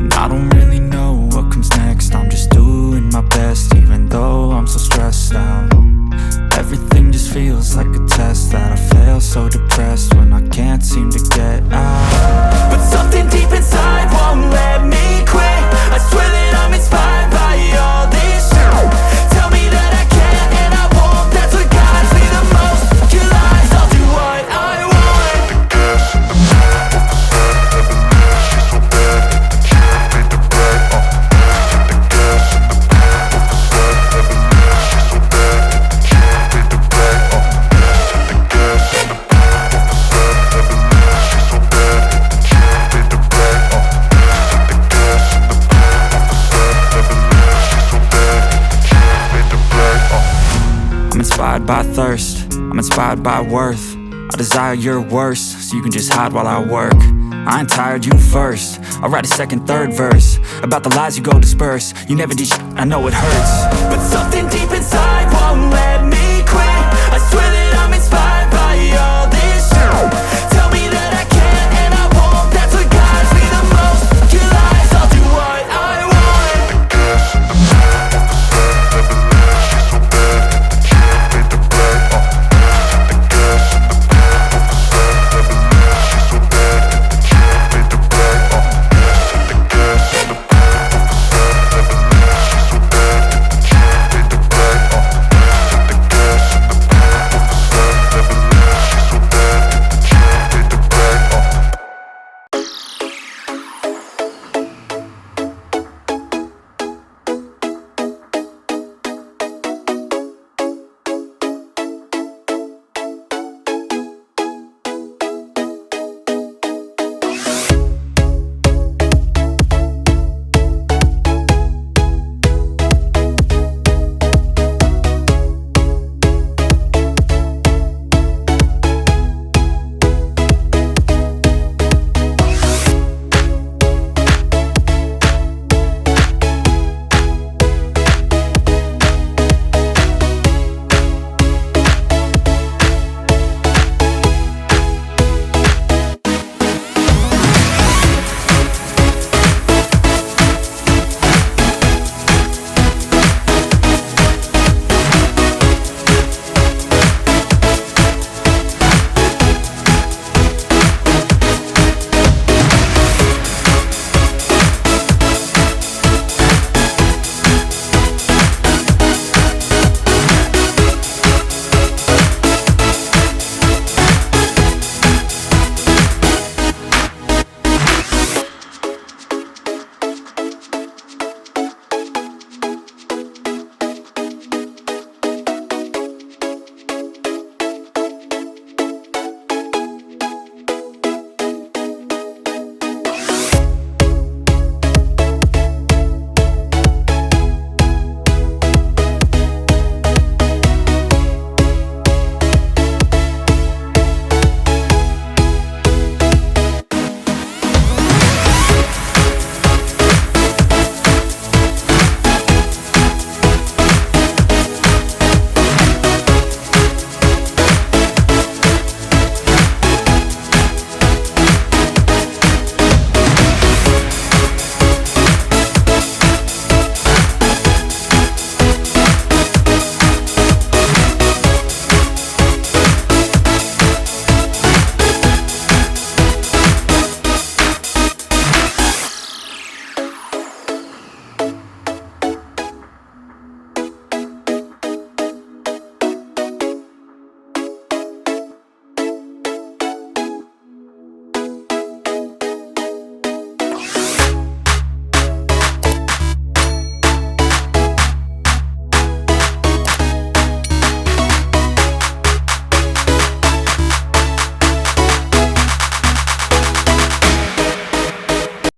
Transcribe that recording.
And I don't really know what comes next. I'm just doing my best, even though I'm so stressed out. Everything just feels like a test that I fail, so depressed when I can't seem to get out. But something deep inside won't let me quit. I swear that I'm inspired by all this shit. Tell me that I can and I won't. That's what guides me the most. Your lies, I'll do what I want. The gas in the back of the set, never knew she's so bad. The can't beat the brag. The gas in the back of the set, never knew she's so bad. The can't beat the brag. The gas in the back of the set, never knew she's so bad. The can't beat the brag. The gas in the back of the set, never knew she's so bad. The can't beat the brag. I'm inspired by thirst, I'm inspired by worth. I desire your worst, so you can just hide while I work. I ain't tired, you first. I'll write a second, third verse about the lies you go disperse. You never did shit, I know it hurts. But something deep inside won't let me quit. I swear that